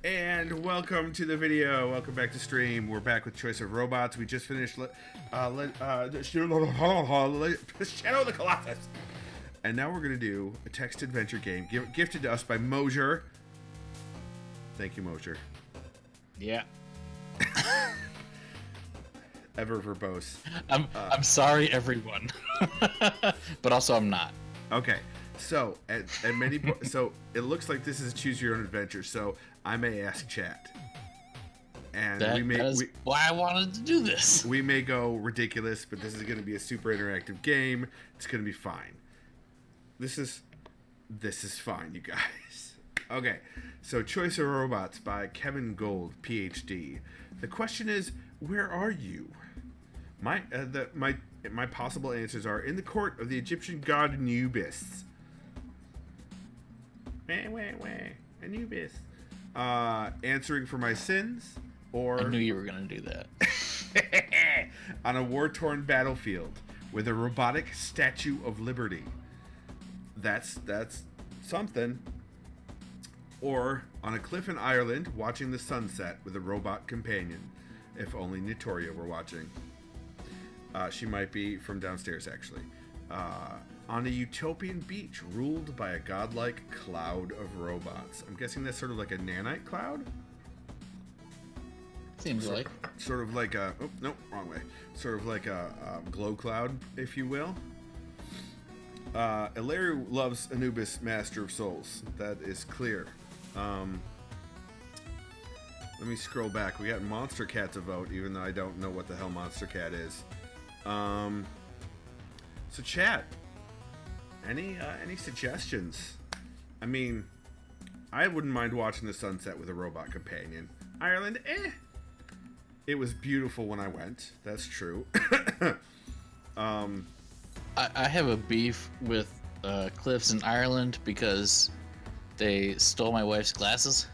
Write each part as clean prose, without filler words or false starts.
And welcome to the video. Welcome back to stream. We're back with Choice of Robots. We just finished Shadow of the Colossus. And now we're going to do a text adventure game gifted to us by Mosier. Thank you, Mosier. Yeah. Ever verbose. I'm sorry, everyone. But also I'm not. Okay. So, at many so it looks like this is choose your own adventure. So, I may ask chat. And that is why I wanted to do this. We may go ridiculous, but this is going to be a super interactive game. It's going to be fine. This is fine, you guys. Okay. So, Choice of Robots by Kevin Gold, PhD. The question is, where are you? My possible answers are in the court of the Egyptian god Anubis. Anubis. Answering for my sins, or I knew you were gonna do that. on a war-torn battlefield with a robotic Statue of Liberty. That's something. Or on a cliff in Ireland, watching the sunset with a robot companion. If only Nitoria were watching. She might be from downstairs, actually. On a utopian beach ruled by a godlike cloud of robots. I'm guessing that's sort of like a nanite cloud? Seems like. Sort of like a... Oh, no, wrong way. Sort of like a glow cloud, if you will. Illyrio loves Anubis, Master of Souls. That is clear. Let me scroll back. We got Monster Cat to vote, even though I don't know what the hell Monster Cat is. So chat, any suggestions? I mean, I wouldn't mind watching the sunset with a robot companion. Ireland, It was beautiful when I went. That's true. I have a beef with cliffs in Ireland because they stole my wife's glasses.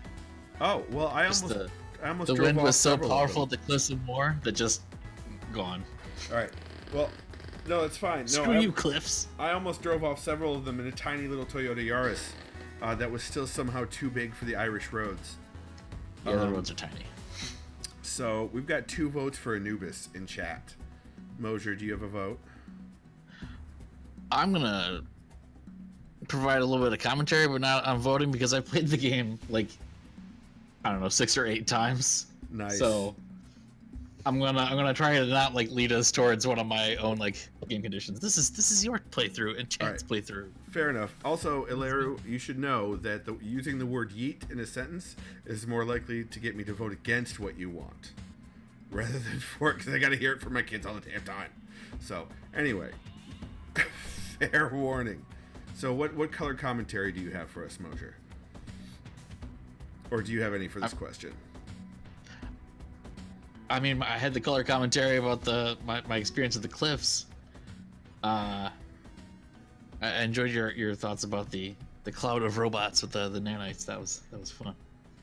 Oh well, I almost the drove wind off was so several of powerful them. at the cliffs of Moher that just gone. All right. Well, no, it's fine. No, Screw you, cliffs. I almost drove off several of them in a tiny little Toyota Yaris that was still somehow too big for the Irish roads. Yeah, the roads are tiny. So we've got 2 votes for Anubis in chat. Mosier, do you have a vote? I'm gonna provide a little bit of commentary, but not on voting because I played the game like I don't know 6 or 8 times. Nice. So I'm gonna try to not like lead us towards one of my own like game conditions. This is your playthrough and chat's playthrough. Fair enough. Also, Illyrio, you should know that using the word yeet in a sentence is more likely to get me to vote against what you want, rather than for it, because I got to hear it from my kids all the damn time. So anyway, fair warning. So what color commentary do you have for us, Mosier? Or do you have any for this question? I mean, I had the color commentary about my experience at the cliffs. I enjoyed your thoughts about the cloud of robots with the nanites. That was fun.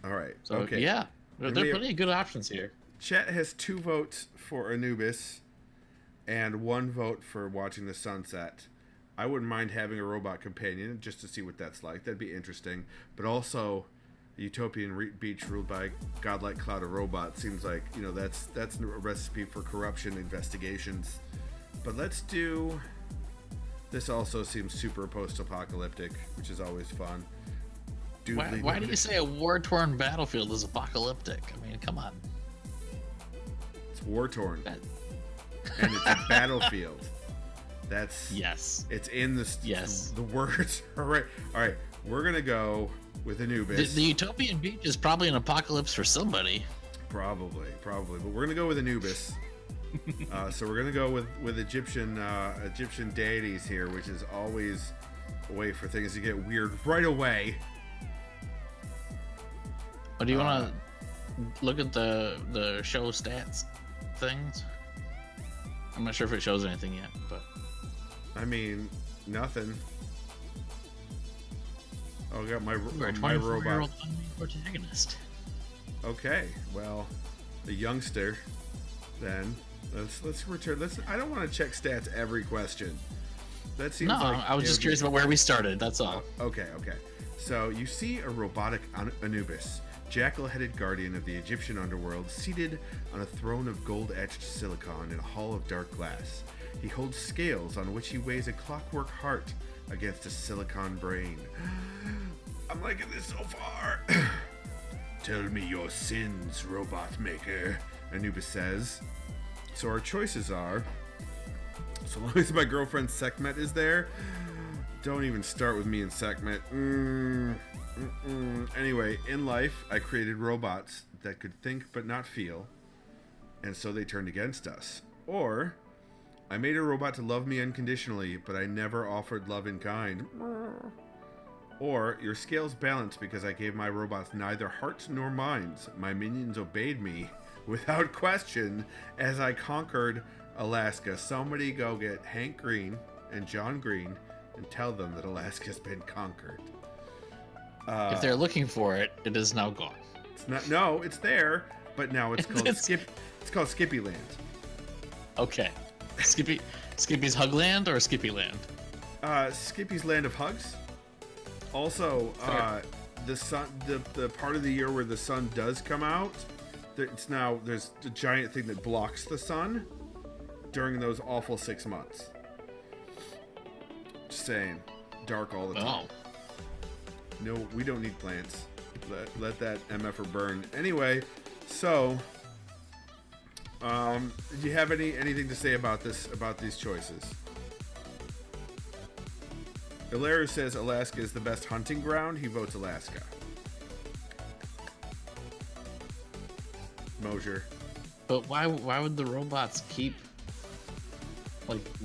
All right. So okay. yeah, there are plenty of good options here. Chat has 2 votes for Anubis and 1 vote for watching the sunset. I wouldn't mind having a robot companion just to see what that's like. That'd be interesting. But also, a utopian beach ruled by a godlike cloud of robots seems like, you know, that's a recipe for corruption investigations. But let's do... This also seems super post-apocalyptic, which is always fun. Why do you say a war-torn battlefield is apocalyptic? I mean, come on. It's war-torn. And it's a battlefield. That's... Yes. It's in the words. All right. We're going to go with Anubis. The utopian beach is probably an apocalypse for somebody. Probably. But we're going to go with Anubis. So we're going to go with Egyptian deities here, which is always a way for things to get weird right away. Or do you want to look at the show stats things? I'm not sure if it shows anything yet, but... I mean, nothing. Oh, I got my robot. 24-year-old unnamed protagonist. Okay, well, the youngster, then. Let's return. I don't want to check stats every question. That seems no, like... I was just curious about where we started, that's all. Okay. So, you see a robotic Anubis jackal-headed guardian of the Egyptian underworld, seated on a throne of gold-etched silicon in a hall of dark glass. He holds scales on which he weighs a clockwork heart against a silicon brain. I'm liking this so far. Tell me your sins, robot maker, Anubis says. So our choices are, so long as my girlfriend Sekhmet is there, don't even start with me and Sekhmet. Anyway, in life, I created robots that could think but not feel, and so they turned against us. Or, I made a robot to love me unconditionally, but I never offered love in kind. Or, your scales balanced because I gave my robots neither hearts nor minds. My minions obeyed me without question as I conquered Alaska. Somebody go get Hank Green and John Green and tell them that Alaska's been conquered. If they're looking for it, it is now gone. It's not. No, it's there, but now it's called It's called Skippy Land. Okay, Skippy's Hugland or Skippy Land? Skippy's Land of Hugs. Also, the sun, the part of the year where the sun does come out, there's a giant thing that blocks the sun during those awful 6 months. Just saying, dark all the time. No, we don't need plants. Let that MFer burn. Anyway, so, do you have anything to say about these choices? Ilaru says Alaska is the best hunting ground. He votes Alaska. Mosier. But why would the robots keep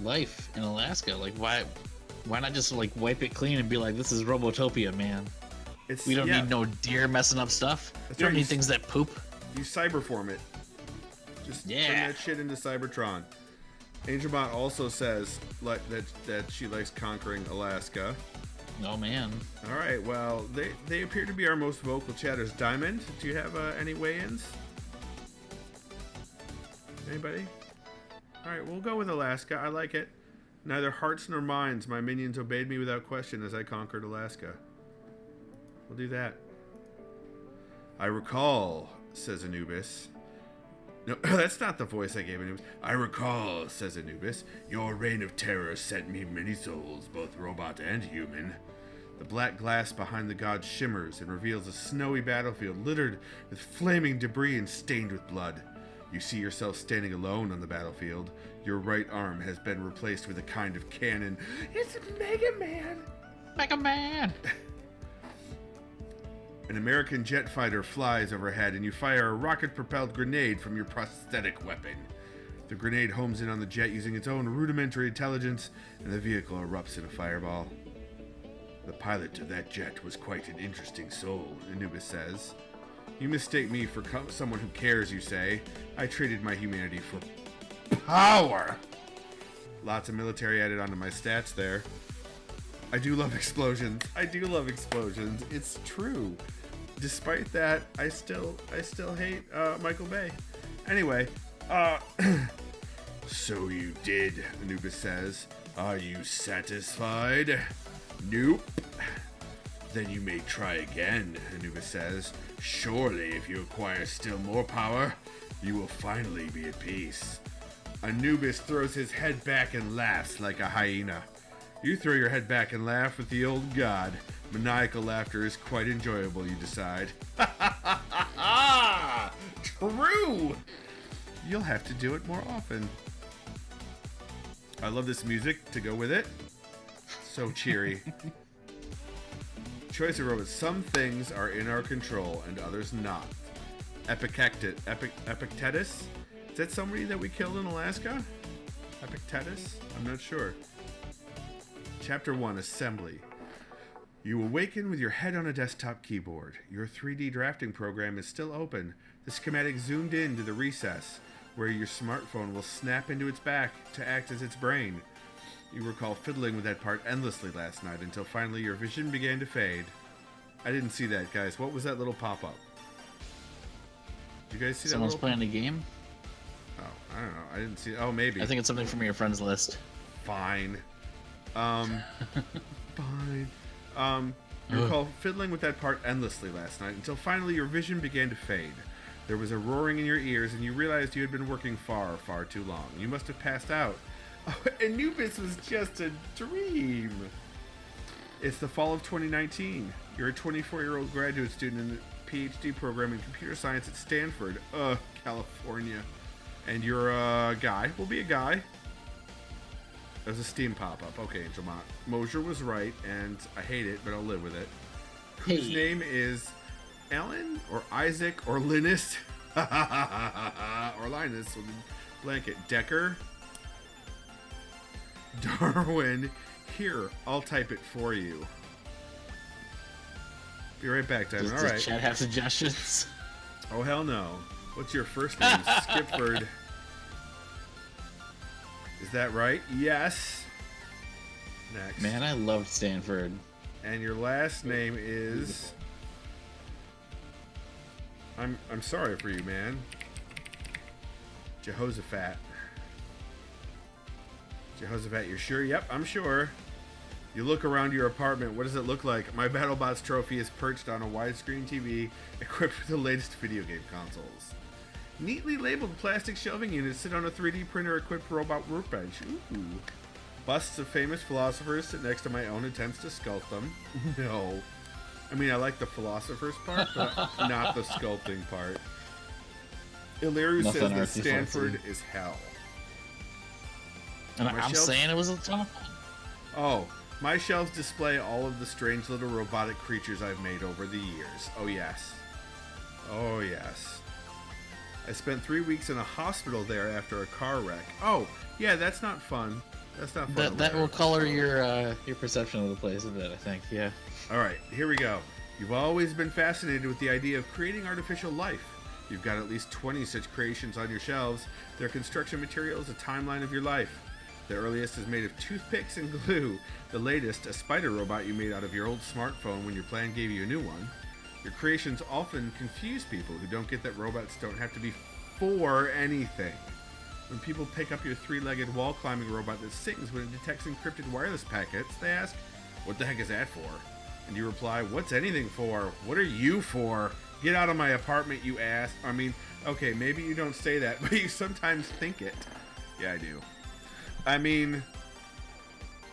life in Alaska? Why not just wipe it clean and be like, this is Robotopia, man. We don't need no deer messing up stuff. We don't need things that poop. You cyberform it. Just turn that shit into Cybertron. Angelbot also says that she likes conquering Alaska. Oh man. All right, well, they appear to be our most vocal chatters. Diamond, do you have any weigh-ins? Anybody? All right, we'll go with Alaska. I like it. Neither hearts nor minds. My minions obeyed me without question as I conquered Alaska. We'll do that. I recall, says Anubis. No, that's not the voice I gave Anubis. I recall, says Anubis, your reign of terror sent me many souls, both robot and human. The black glass behind the god shimmers and reveals a snowy battlefield littered with flaming debris and stained with blood. You see yourself standing alone on the battlefield. Your right arm has been replaced with a kind of cannon. It's Mega Man! Mega Man! An American jet fighter flies overhead and you fire a rocket-propelled grenade from your prosthetic weapon. The grenade homes in on the jet using its own rudimentary intelligence, and the vehicle erupts in a fireball. The pilot of that jet was quite an interesting soul, Anubis says. You mistake me for someone who cares, you say. I traded my humanity for power! Lots of military added onto my stats there. I do love explosions. It's true. Despite that, I still hate Michael Bay. Anyway, so you did, Anubis says. Are you satisfied? Nope. Then you may try again, Anubis says. Surely, if you acquire still more power, you will finally be at peace. Anubis throws his head back and laughs like a hyena. You throw your head back and laugh with the old god. Maniacal laughter is quite enjoyable, you decide. True! You'll have to do it more often. I love this music to go with it. So cheery. Choice of robots. Some things are in our control and others not. Epictetus? Is that somebody that we killed in Alaska? Epictetus? I'm not sure. Chapter 1, Assembly. You awaken with your head on a desktop keyboard. Your 3D drafting program is still open. The schematic zoomed in to the recess, where your smartphone will snap into its back to act as its brain. You recall fiddling with that part endlessly last night until finally your vision began to fade. I didn't see that, guys. What was that little pop-up? Did you guys see Someone's that? Someone's playing a game? Oh, I don't know. I didn't see. Oh, maybe. I think it's something from your friends list. Fine. Fine. You recall fiddling with that part endlessly last night until finally your vision began to fade. There was a roaring in your ears, and you realized you had been working far, far too long. You must have passed out. Oh, Anubis was just a dream. It's the fall of 2019. You're a 24-year-old graduate student in the PhD program in computer science at Stanford, California. And you're a guy. We'll be a guy. There's a Steam pop-up. Okay, Angel Mosier was right, and I hate it, but I'll live with it. Whose name is Alan, or Isaac, or Linus, or Linus with a blanket. Decker, Darwin. Here, I'll type it for you. Be right back, Diamond. All right. Does chat have suggestions? Oh, hell no. What's your first name? Skipford. Is that right? Yes. Next. Man, I loved Stanford. And your last name is... I'm sorry for you, man. Jehoshaphat. Jehoshaphat, you're sure? Yep, I'm sure. You look around your apartment. What does it look like? My BattleBots trophy is perched on a widescreen TV equipped with the latest video game consoles. Neatly labeled plastic shelving units sit on a 3D printer-equipped robot workbench. Ooh. Busts of famous philosophers sit next to my own attempts to sculpt them. No. I mean, I like the philosophers part, but not the sculpting part. Illyrio says that Stanford is hell. And I'm saying it was a ton of fun. Oh, my shelves display all of the strange little robotic creatures I've made over the years. Oh, yes. Oh, yes. I spent 3 weeks in a hospital there after a car wreck. Oh, yeah, that's not fun. That's not fun. That will color your perception of the place a bit, I think. Yeah. All right, here we go. You've always been fascinated with the idea of creating artificial life. You've got at least 20 such creations on your shelves. Their construction material is a timeline of your life. The earliest is made of toothpicks and glue. The latest, a spider robot you made out of your old smartphone when your plan gave you a new one. Your creations often confuse people who don't get that robots don't have to be for anything. When people pick up your three-legged wall-climbing robot that sings when it detects encrypted wireless packets, they ask, "What the heck is that for?" And you reply, "What's anything for? What are you for? Get out of my apartment, you ass." I mean, okay, maybe you don't say that, but you sometimes think it. Yeah, I do. I mean,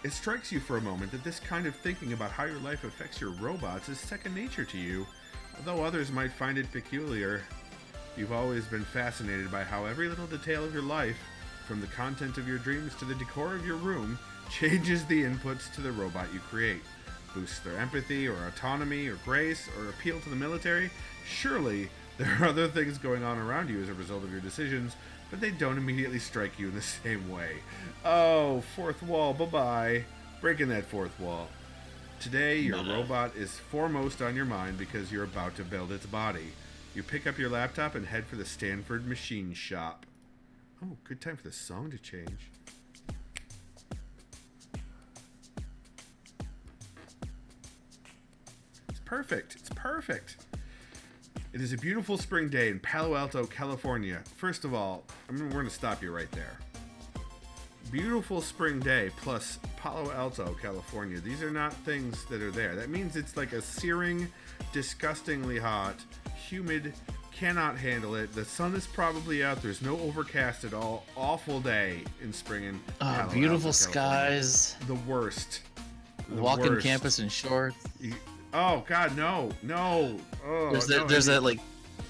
it strikes you for a moment that this kind of thinking about how your life affects your robots is second nature to you, although others might find it peculiar. You've always been fascinated by how every little detail of your life, from the content of your dreams to the decor of your room, changes the inputs to the robot you create. Boosts their empathy or autonomy or grace or appeal to the military. Surely there are other things going on around you as a result of your decisions, but they don't immediately strike you in the same way. Oh, fourth wall, bye-bye. Breaking that fourth wall. Today, your robot is foremost on your mind because you're about to build its body. You pick up your laptop and head for the Stanford Machine Shop. Oh, good time for the song to change. It's perfect. It's perfect. It is a beautiful spring day in Palo Alto, California. First of all, we're going to stop you right there. Beautiful spring day plus Palo Alto, California. These are not things that are there. That means it's like a searing, disgustingly hot, humid, cannot handle it. The sun is probably out. There's no overcast at all. Awful day in spring in Palo beautiful Alto, skies. The worst. Walking campus in shorts. Oh God, no. Oh, there's that like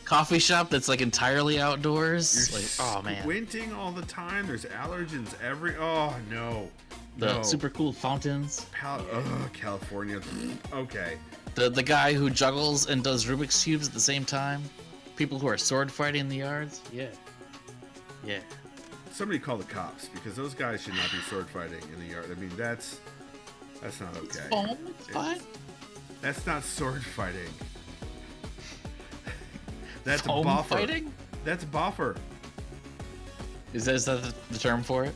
coffee shop that's like entirely outdoors. You're oh man, squinting all the time. There's allergens Oh no. The super cool fountains. California. Okay. The guy who juggles and does Rubik's cubes at the same time. People who are sword fighting in the yards. Yeah. Somebody call the cops because those guys should not be sword fighting in the yard. I mean, that's not okay. It's fine. That's not sword fighting. That's foam boffer. Fighting? That's boffer. Is that the term for it?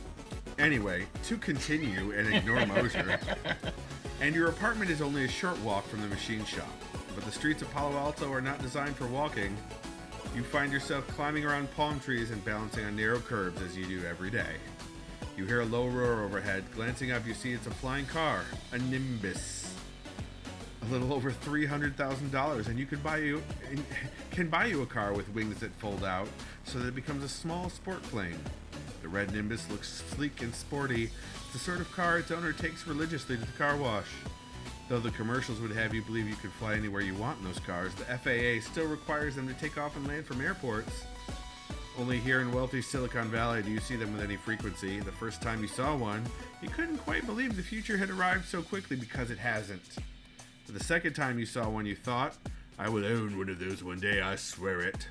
Anyway, to continue and ignore Mosier. And your apartment is only a short walk from the machine shop. But the streets of Palo Alto are not designed for walking. You find yourself climbing around palm trees and balancing on narrow curbs as you do every day. You hear a low roar overhead. Glancing up, you see it's a flying car, a Nimbus. a little over $300,000, and you can buy you a car with wings that fold out so that it becomes a small sport plane. The red Nimbus looks sleek and sporty. It's the sort of car its owner takes religiously to the car wash. Though the commercials would have you believe you could fly anywhere you want in those cars, the FAA still requires them to take off and land from airports. Only here in wealthy Silicon Valley do you see them with any frequency. The first time you saw one, you couldn't quite believe the future had arrived so quickly because it hasn't. But the second time you saw one, you thought, I will own one of those one day, I swear it.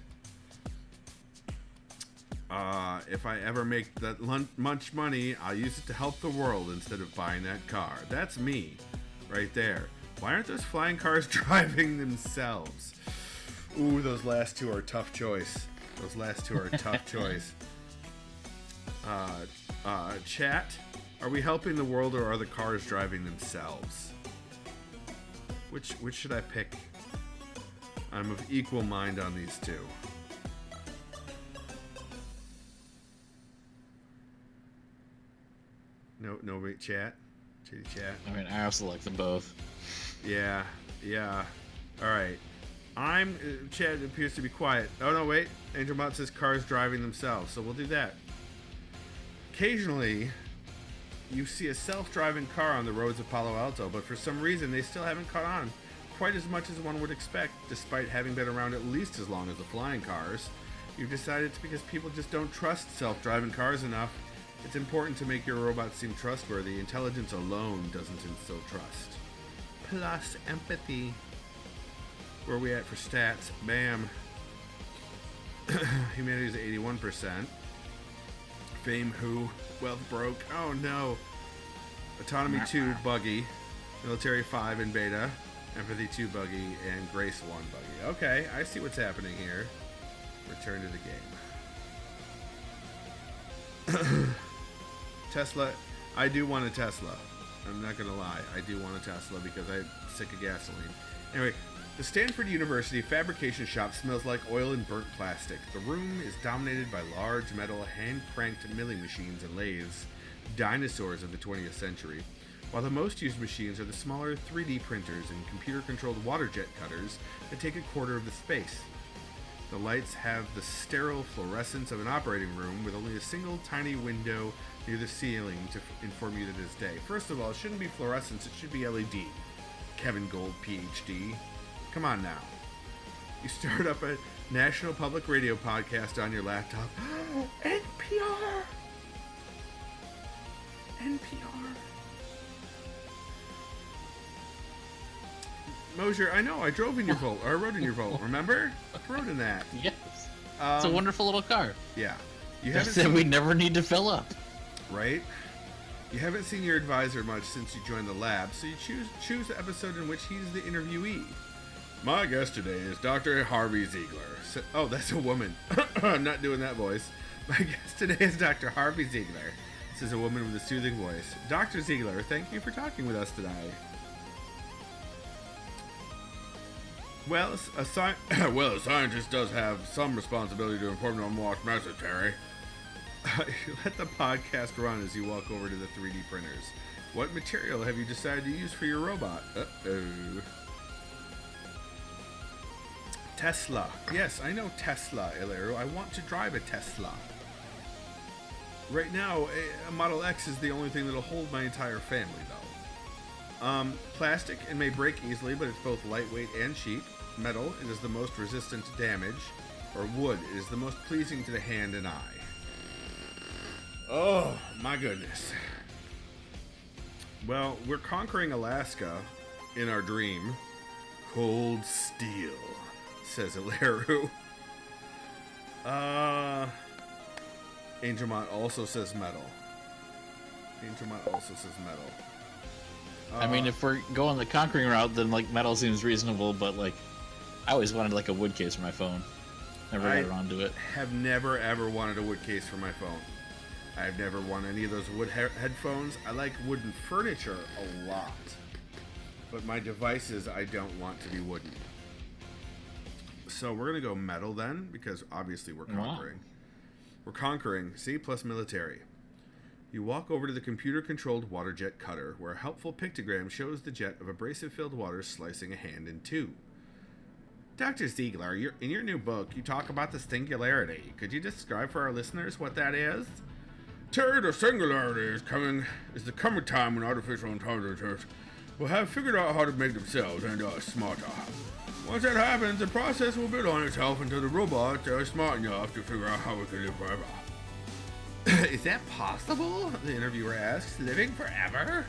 If I ever make that much money, I'll use it to help the world instead of buying that car. That's me, right there. Why aren't those flying cars driving themselves? Ooh, those last two are a tough choice. Those last two are a tough choice. Chat, are we helping the world or are the cars driving themselves? Which should I pick? I'm of equal mind on these two. No, wait, chat. Chitty chat. I mean, I also like them both. Yeah. All right. Chad appears to be quiet. Oh, no, wait. Angel Mott says cars driving themselves, so we'll do that. Occasionally, you see a self-driving car on the roads of Palo Alto, but for some reason, they still haven't caught on quite as much as one would expect, despite having been around at least as long as the flying cars. You've decided it's because people just don't trust self-driving cars enough. It's important to make your robot seem trustworthy. Intelligence alone doesn't instill trust. Plus empathy. Where are we at for stats? Bam. Humanity is 81%. Fame who? Wealth broke. Oh no. Autonomy 2 buggy. Military 5 in beta. Empathy 2 buggy. And Grace 1 buggy. Okay, I see what's happening here. Return to the game. Tesla. I do want a Tesla. I'm not gonna lie. I do want a Tesla because I'm sick of gasoline. Anyway, the Stanford University fabrication shop smells like oil and burnt plastic. The room is dominated by large metal hand-cranked milling machines and lathes, dinosaurs of the 20th century, while the most used machines are the smaller 3D printers and computer-controlled water jet cutters that take a quarter of the space. The lights have the sterile fluorescence of an operating room with only a single tiny window near the ceiling to inform you that it is day. First of all, it shouldn't be fluorescence, it should be LED. Kevin Gold, PhD. Come on now. You start up a National Public Radio podcast on your laptop. NPR! Mosier, I know, I drove in your Volt, or I rode in your Volt, remember? I rode in that. Yes. It's a wonderful little car. Yeah. We never need to fill up. Right? You haven't seen your advisor much since you joined the lab, so you choose the episode in which he's the interviewee. My guest today is Dr. Harvey Ziegler. Oh, that's a woman. I'm not doing that voice. My guest today is Dr. Harvey Ziegler. This is a woman with a soothing voice. Dr. Ziegler, thank you for talking with us today. Well, a scientist does have some responsibility to inform the unwashed message, Terry. Let the podcast run as you walk over to the 3D printers. What material have you decided to use for your robot? Uh-oh. Tesla. Yes, I know Tesla, Ilaru. I want to drive a Tesla. Right now, a Model X is the only thing that'll hold my entire family, though. Plastic, it may break easily, but it's both lightweight and cheap. Metal, it is the most resistant to damage. Or wood, it is the most pleasing to the hand and eye. Oh, my goodness. Well, we're conquering Alaska in our dream. Cold steel, says Ilaru. Angelmont also says metal. I mean, if we're going the conquering route, then like metal seems reasonable, but like I always wanted like a wood case for my phone. Never got around to it. Have never ever wanted a wood case for my phone. I've never wanted any of those wood headphones. I like wooden furniture a lot, but my devices I don't want to be wooden. So we're gonna go metal then, because obviously we're conquering. Wow. We're conquering. C plus military. You walk over to the computer-controlled water jet cutter, where a helpful pictogram shows the jet of abrasive-filled water slicing a hand in two. Dr. Ziegler, in your new book, you talk about the singularity. Could you describe for our listeners what that is? Terry, the singularity is the coming time when artificial intelligences will have figured out how to make themselves and us smarter. Once that happens, the process will build on itself until the robots are smart enough to figure out how we can live forever. Is that possible? The interviewer asks. Living forever?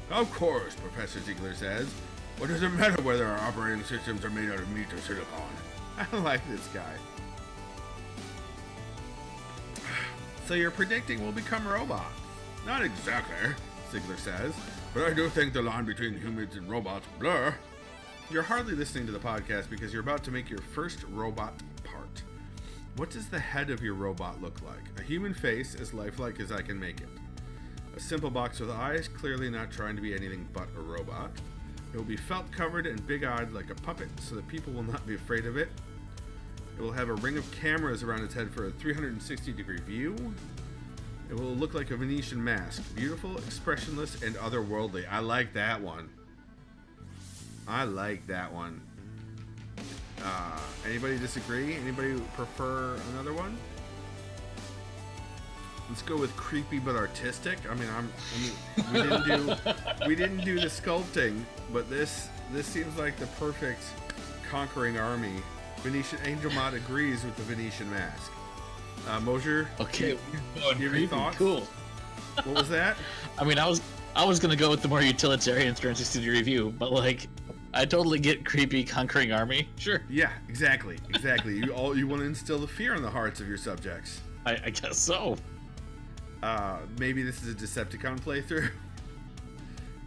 Of course, Professor Ziegler says. What does it matter whether our operating systems are made out of meat or silicon? I like this guy. So you're predicting we'll become robots? Not exactly, Ziegler says, but I do think the line between humans and robots blur. You're hardly listening to the podcast because you're about to make your first robot part. What does the head of your robot look like? A human face as lifelike as I can make it. A simple box with eyes, clearly not trying to be anything but a robot. It will be felt covered and big-eyed like a puppet so that people will not be afraid of it. It will have a ring of cameras around its head for a 360-degree view. It will look like a Venetian mask. Beautiful, expressionless, and otherworldly. I like that one. I like that one. Anybody disagree? Anybody prefer another one? Let's go with creepy but artistic. I mean, we didn't do the sculpting, but this seems like the perfect conquering army. Venetian Angel Mod agrees with the Venetian mask. Mosier. Okay, your thoughts? Cool. What was that? I mean, I was gonna go with the more utilitarian 360 review, but like, I totally get creepy conquering army. Sure. Yeah, exactly. You want to instill the fear in the hearts of your subjects. I guess so. Maybe this is a Decepticon playthrough.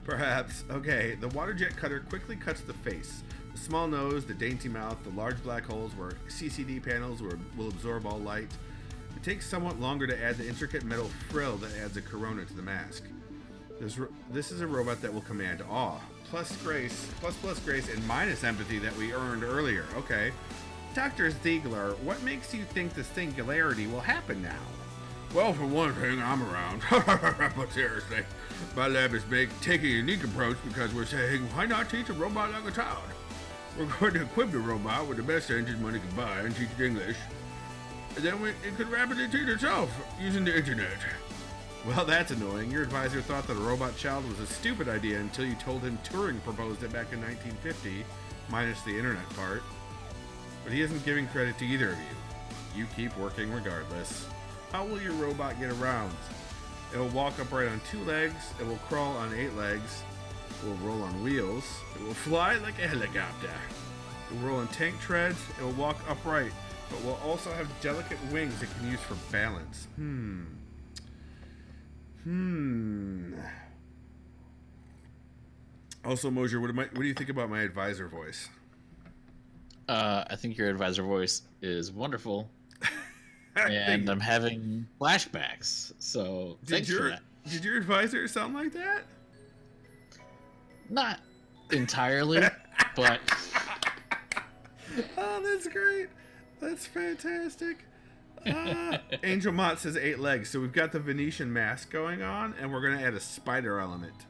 Perhaps. Okay, the water jet cutter quickly cuts the face. The small nose, the dainty mouth, the large black holes where CCD panels will absorb all light. It takes somewhat longer to add the intricate metal frill that adds a corona to the mask. This is a robot that will command awe, plus grace, and minus empathy that we earned earlier. Okay. Dr. Ziegler, what makes you think the singularity will happen now? Well, for one thing, I'm around. But seriously, my lab is taking a unique approach because we're saying, why not teach a robot like a child? We're going to equip the robot with the best engine money can buy and teach it English. And then it could rapidly teach itself using the internet. Well, that's annoying. Your advisor thought that a robot child was a stupid idea until you told him Turing proposed it back in 1950, minus the internet part. But he isn't giving credit to either of you. You keep working regardless. How will your robot get around? It will walk upright on 2 legs, it will crawl on 8 legs, it will roll on wheels, it will fly like a helicopter. It will roll on tank treads, it will walk upright, but will also have delicate wings it can use for balance. Also, Mosier, what do you think about my advisor voice? I think your advisor voice is wonderful. And I'm having flashbacks, so thanks for that. Did your advisor sound like that? Not entirely, but... Oh, that's great. That's fantastic. Angel Mott says 8 legs, so we've got the Venetian mask going on, and we're going to add a spider element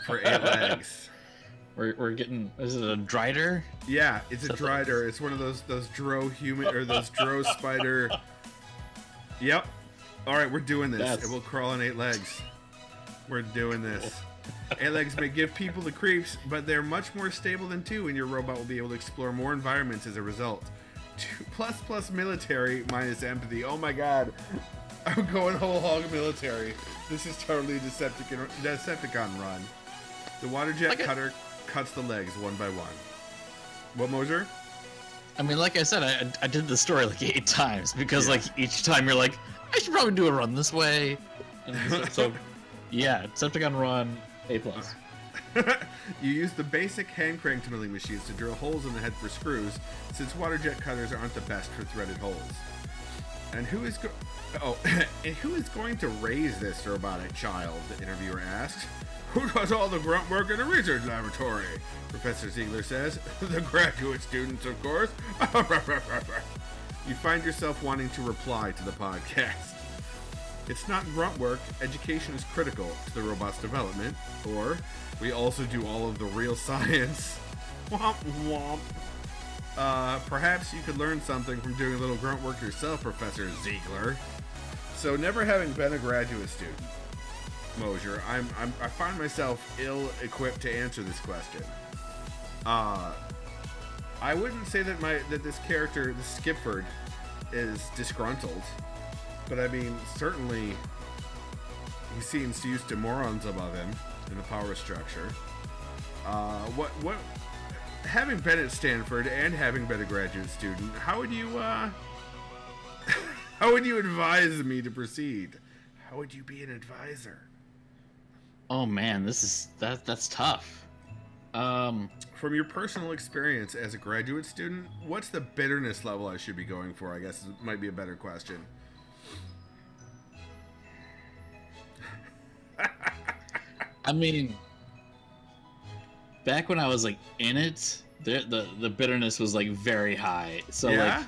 for 8 legs. We're getting... Is it a drider? Yeah, it's a drider. It's one of those dro human or those dro spider. Yep. All right, we're doing this. It will crawl on 8 legs. We're doing this. 8 legs may give people the creeps, but they're much more stable than 2, and your robot will be able to explore more environments as a result. 2++ military minus empathy. Oh my god. I'm going whole hog military. This is totally a Decepticon run. The water jet cutter cuts the legs one by one. What, Mosier? I mean, like I said, I did the story like 8 times because like each time you're like, I should probably do a run this way. And so yeah, Decepticon run A+. You use the basic hand cranked milling machines to drill holes in the head for screws, since water jet cutters aren't the best for threaded holes. And who is going to raise this robotic child? The interviewer asks. Who does all the grunt work in the research laboratory? Professor Ziegler says. The graduate students, of course. You find yourself wanting to reply to the podcast. It's not grunt work. Education is critical to the robot's development. Or, we also do all of the real science. Womp womp. Perhaps you could learn something from doing a little grunt work yourself, Professor Ziegler. So, never having been a graduate student, Mosier, I find myself ill-equipped to answer this question. I wouldn't say that this character, the Skipford, is disgruntled, but I mean, certainly he seems used to morons above him in the power structure. What? Having been at Stanford and having been a graduate student, how would you advise me to proceed? How would you be an advisor? Oh man, that's tough. From your personal experience as a graduate student, what's the bitterness level I should be going for? I guess might be a better question. I mean, back when I was like in it, the bitterness was like very high. So Yeah? like,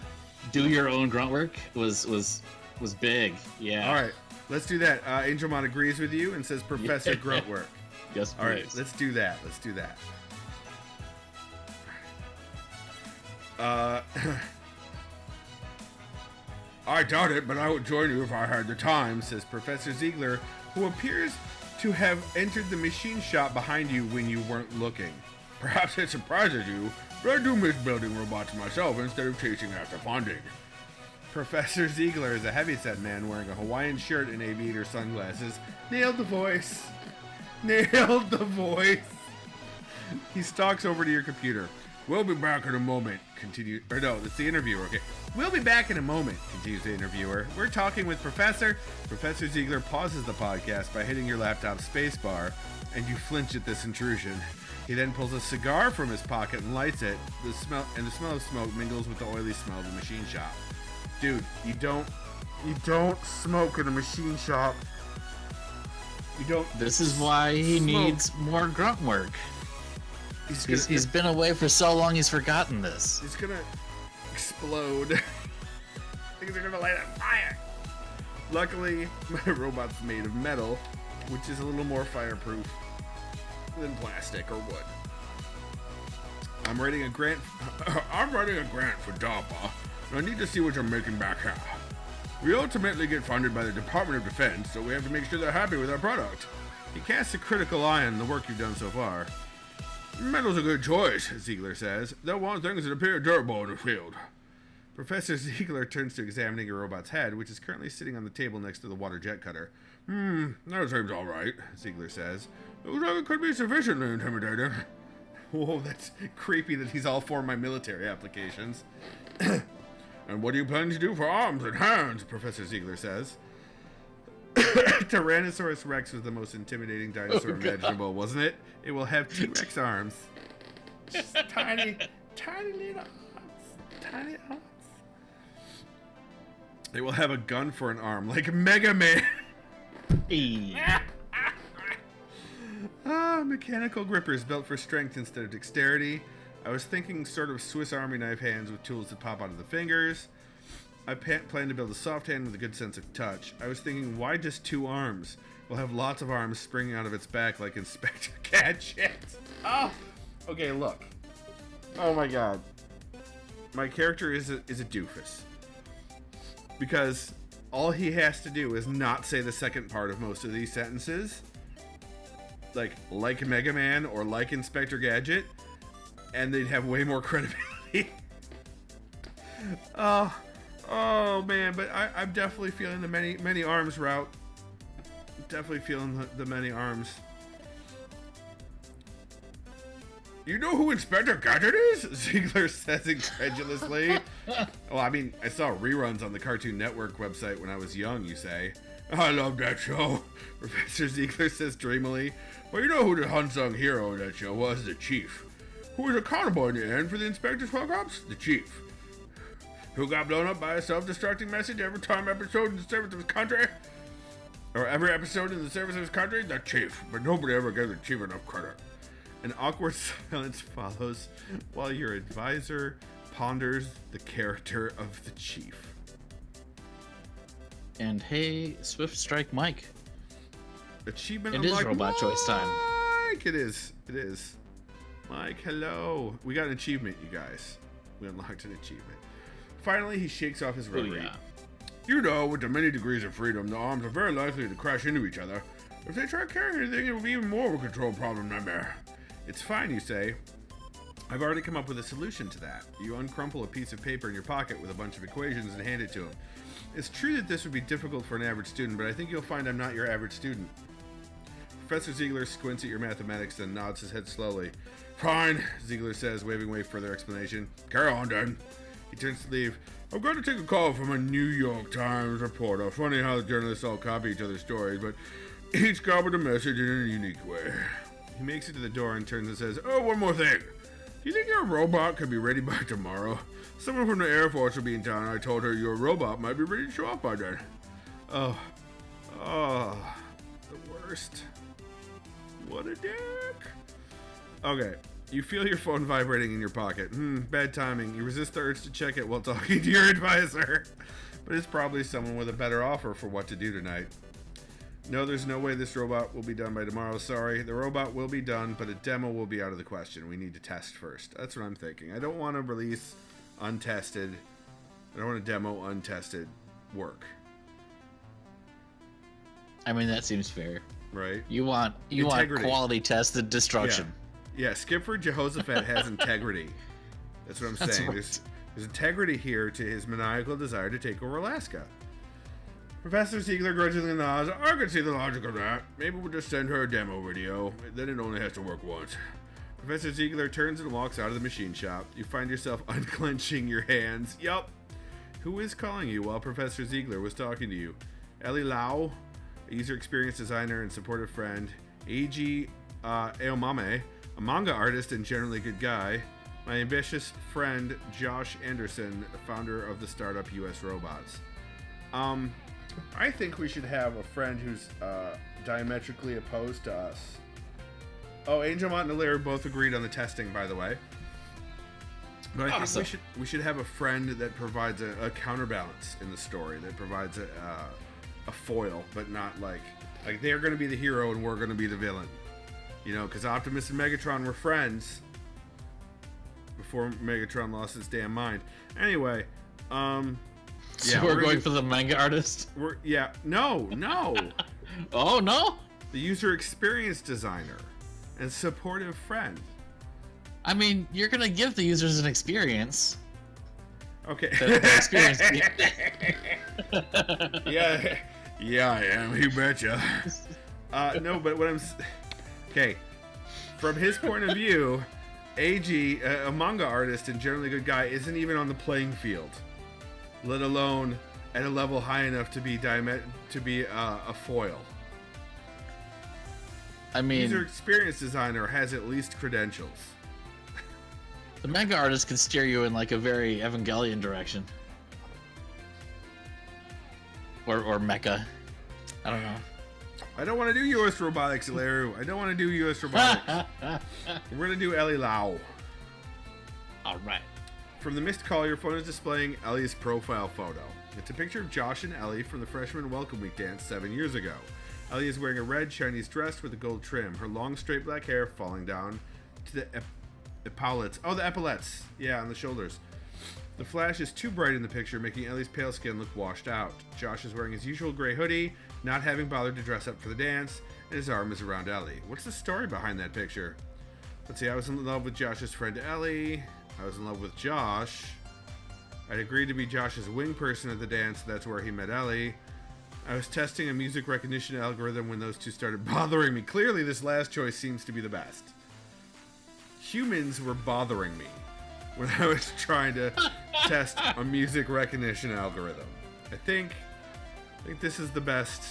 do your own grunt work was big. Yeah. All right, let's do that. Angelmon agrees with you and says Professor Yeah. Gruntwork. Yes, please. All right, let's do that. I doubt it, but I would join you if I had the time. says Professor Ziegler, who appears to have entered the machine shop behind you when you weren't looking. Perhaps it surprises you, but I do miss building robots myself instead of chasing after funding. Professor Ziegler is a heavyset man wearing a Hawaiian shirt and aviator sunglasses. Nailed the voice. Nailed the voice. He stalks over to your computer. We'll be back in a moment. It's the interviewer, okay. We'll be back in a moment, continues the interviewer. We're talking with Professor. Professor Ziegler pauses the podcast by hitting your laptop spacebar, and you flinch at this intrusion. He then pulls a cigar from his pocket and lights it. The smell of smoke mingles with the oily smell of the machine shop. Dude, you don't smoke in a machine shop. You don't. This is why he smoke. needs more grunt work. He's been away for so long, he's forgotten this. He's gonna explode. Things are gonna light on fire. Luckily, my robot's made of metal, which is a little more fireproof than plastic or wood. I'm writing a grant for DARPA, and I need to see what you're making back here. We ultimately get funded by the Department of Defense, so we have to make sure they're happy with our product. He casts a critical eye on the work you've done so far. Metal's a good choice, Ziegler says. They'll want things that appear durable in the field. Professor Ziegler turns to examining your robot's head, which is currently sitting on the table next to the water jet cutter. That seems all right, Ziegler says. Looks like it could be sufficiently intimidating. Whoa, that's creepy that he's all for my military applications. And what do you plan to do for arms and hands? Professor Ziegler says. Tyrannosaurus Rex was the most intimidating dinosaur imaginable, wasn't it? It will have T-Rex arms. Just tiny little arms. Tiny arms. It will have a gun for an arm, like Mega Man. Mechanical grippers built for strength instead of dexterity. I was thinking sort of Swiss Army knife hands with tools that pop out of the fingers. I plan to build a soft hand with a good sense of touch. I was thinking, why just 2 arms? We'll have lots of arms springing out of its back like Inspector Gadget. Oh! Okay, look. Oh my god. My character is a doofus. Because all he has to do is not say the second part of most of these sentences. Like Mega Man or like Inspector Gadget. And they'd have way more credibility. Oh man, but I'm definitely feeling the many arms route. Definitely feeling the many arms. You know who Inspector Gadget is? Ziegler says incredulously. Well, I mean, I saw reruns on the Cartoon Network website when I was young, you say. I love that show. Professor Ziegler says dreamily. Well, you know who the unsung hero of that show was? The Chief. Who was accountable in the end for the Inspector's fuck-ups? The Chief. Who got blown up by a self-destructing message every episode in the service of his country? Or every episode in the service of his country? The Chief. But nobody ever gave the Chief enough credit. An awkward silence follows while your advisor ponders the character of the Chief. And hey, Swift Strike Mike. Achievement It is unlocked. robot choice time. Mike, it is. It is. Mike, hello. We got an achievement, you guys. We unlocked an achievement. Finally, he shakes off his rotary. Yeah. You know, with the many degrees of freedom, the arms are very likely to crash into each other. If they try carrying anything, it will be even more of a control problem nightmare. It's fine, you say. I've already come up with a solution to that. You uncrumple a piece of paper in your pocket with a bunch of equations and hand it to him. It's true that this would be difficult for an average student, but I think you'll find I'm not your average student. Professor Ziegler squints at your mathematics, then nods his head slowly. Fine, Ziegler says, waving away further explanation. carry on then. He turns to leave. I've got to take a call from a New York Times reporter. Funny how the journalists all copy each other's stories, but each got with a message in a unique way. He makes it to the door and turns and says, Oh, one more thing. Do you think your robot could be ready by tomorrow? Someone from the Air Force will be in town. I told her your robot might be ready to show up by then. Oh, the worst. What a dick. Okay, you feel your phone vibrating in your pocket. Bad timing. You resist the urge to check it while talking to your advisor. But it's probably someone with a better offer for what to do tonight. No, there's no way this robot will be done by tomorrow. Sorry, the robot will be done, but a demo will be out of the question. We need to test first. That's what I'm thinking. I don't want to release untested. I don't want to demo untested work. I mean, that seems fair. Right? You want Integrity. quality tested destruction. Yeah, Skipper Jehoshaphat has integrity. That's what I'm That's saying. right. There's integrity here to his maniacal desire to take over Alaska. Professor Ziegler grudgingly nods. I can see the logic of that. Maybe we'll just send her a demo video. Then it only has to work once. Professor Ziegler turns and walks out of the machine shop. You find yourself unclenching your hands. Yup. Who is calling you while Professor Ziegler was talking to you? Ellie Lau, a user experience designer and supportive friend. Eiji Aomame, a manga artist and generally good guy. My ambitious friend Josh Anderson, the founder of the startup US Robots. I think we should have a friend who's diametrically opposed to us. Oh, Angel Mont and Lair both agreed on the testing, by the way. But I think we should have a friend that provides a counterbalance in the story, that provides a foil, but not like they're going to be the hero and we're going to be the villain. You know, because Optimus and Megatron were friends before Megatron lost his damn mind. Anyway, So we're going for the manga artist? No. Oh, no? The user experience designer and supportive friend. I mean, you're going to give the users an experience. Okay. The experience. Yeah, I am. You betcha. No, but what okay. From his point of view, AG, a manga artist and generally good guy, isn't even on the playing field, let alone at a level high enough to be a foil. I mean, User experience designer has at least credentials. the manga artist can steer you in like a very Evangelion direction. Or mecha. I don't know. I don't want to do U.S. robotics, Laru. I don't want to do U.S. robotics. We're gonna do Ellie Lau. All right. From the missed call, your phone is displaying Ellie's profile photo. It's a picture of Josh and Ellie from the freshman welcome week dance 7 years ago. Ellie is wearing a red Chinese dress with a gold trim, her long straight black hair falling down to the epaulettes. Oh, the epaulettes. Yeah, on the shoulders. The flash is too bright in the picture, making Ellie's pale skin look washed out. Josh is wearing his usual gray hoodie, not having bothered to dress up for the dance, and his arm is around Ellie. What's the story behind that picture? Let's see, I was in love with Josh's friend Ellie. I was in love with Josh. I'd agreed to be Josh's wing person at the dance, that's where he met Ellie. I was testing a music recognition algorithm when those two started bothering me. Clearly, this last choice seems to be the best. Humans were bothering me when I was trying to test a music recognition algorithm. I think this is the best.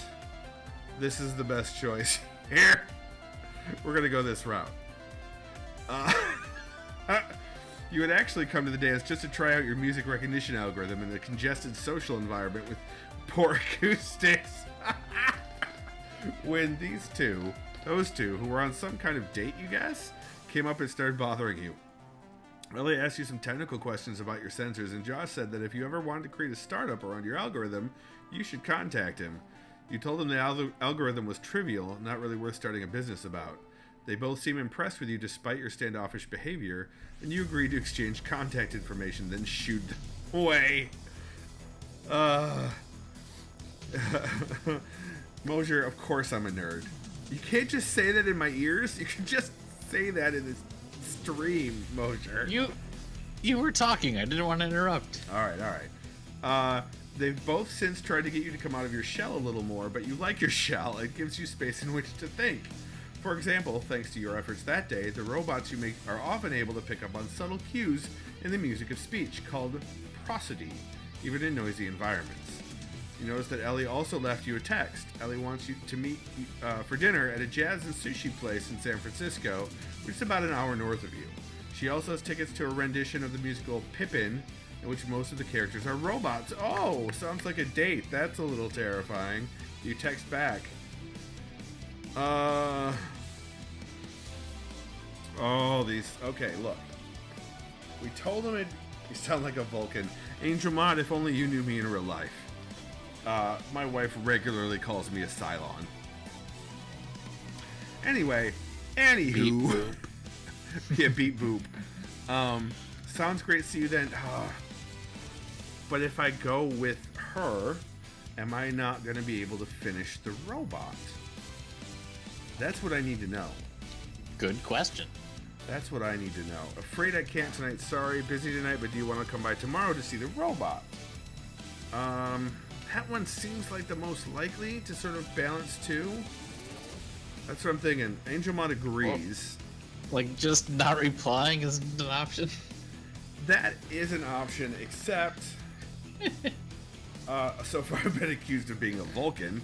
This is the best choice here. We're gonna go this route. You would actually come to the dance just to try out your music recognition algorithm in a congested social environment with poor acoustics. When those two, who were on some kind of date, you guess, came up and started bothering you. Ellie asked you some technical questions about your sensors, and Josh said that if you ever wanted to create a startup around your algorithm, you should contact him. You told him the algorithm was trivial, not really worth starting a business about. They both seem impressed with you despite your standoffish behavior, and you agreed to exchange contact information, then shooed away. Mosier, of course I'm a nerd. You can't just say that in my ears. You can just say that in this stream, Mosier. You were talking. I didn't want to interrupt. All right. They've both since tried to get you to come out of your shell a little more, but you like your shell. It gives you space in which to think. For example, thanks to your efforts that day, the robots you make are often able to pick up on subtle cues in the music of speech called prosody, even in noisy environments. You notice that Ellie also left you a text. Ellie wants you to meet for dinner at a jazz and sushi place in San Francisco, which is about an hour north of you. She also has tickets to a rendition of the musical Pippin, in which most of the characters are robots. Oh, sounds like a date. That's a little terrifying. You text back. Okay, look. We told him you sound like a Vulcan. Angel Mod, if only you knew me in real life. My wife regularly calls me a Cylon. Anyway, anywho. Beep boop. Yeah, beep boop. Sounds great. See you then. But if I go with her, am I not going to be able to finish the robot? That's what I need to know. Good question. That's what I need to know. Afraid I can't tonight. Sorry, busy tonight, but do you want to come by tomorrow to see the robot? That one seems like the most likely to sort of balance two. That's what I'm thinking. Angelmon agrees. Like, just not replying is an option? That is an option, except... so far I've been accused of being a Vulcan.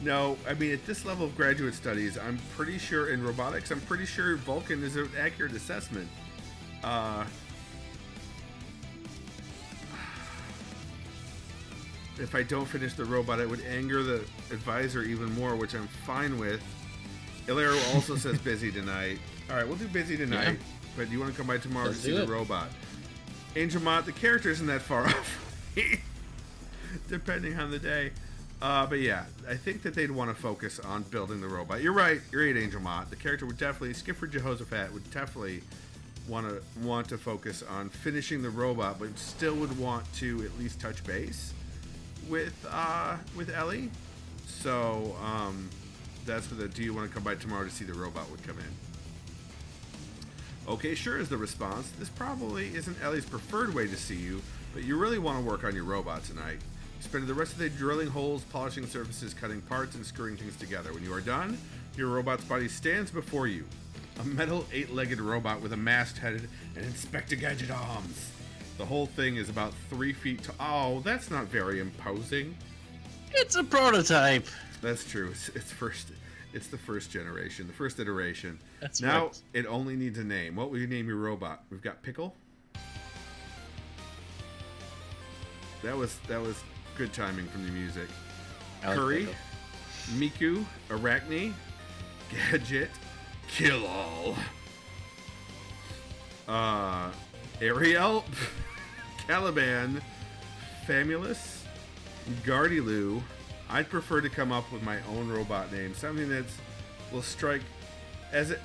No, I mean, at this level of graduate studies, I'm pretty sure in robotics, I'm pretty sure Vulcan is an accurate assessment. If I don't finish the robot, it would anger the advisor even more, which I'm fine with. Ilero also says busy tonight. All right, we'll do busy tonight, Yeah. but do you want to come by tomorrow Let's to see do the it. robot? Angel Mott, the character isn't that far off, depending on the day. But yeah, I think that they'd want to focus on building the robot. You're right, Angel Mott. The character would definitely, Skipper Jehoshaphat would definitely want to focus on finishing the robot, but still would want to at least touch base with Ellie. So that's what the do you want to come by tomorrow to see the robot would come in. Okay, sure is the response. This probably isn't Ellie's preferred way to see you, but you really want to work on your robot tonight. Spend the rest of the day drilling holes, polishing surfaces, cutting parts, and screwing things together. When you are done, your robot's body stands before you. A metal 8-legged robot with a masthead and Inspector Gadget arms. The whole thing is about 3 feet tall. Oh, that's not very imposing. It's a prototype. That's true. It's the first generation, the first iteration. That's now right. it only needs a name. What will you name your robot? We've got Pickle. That was good timing from the music. I like Curry, Pickle. Miku, Arachne, Gadget, Kill All. Ariel, Caliban, Famulus, Gardilu. I'd prefer to come up with my own robot name, something that will strike as it.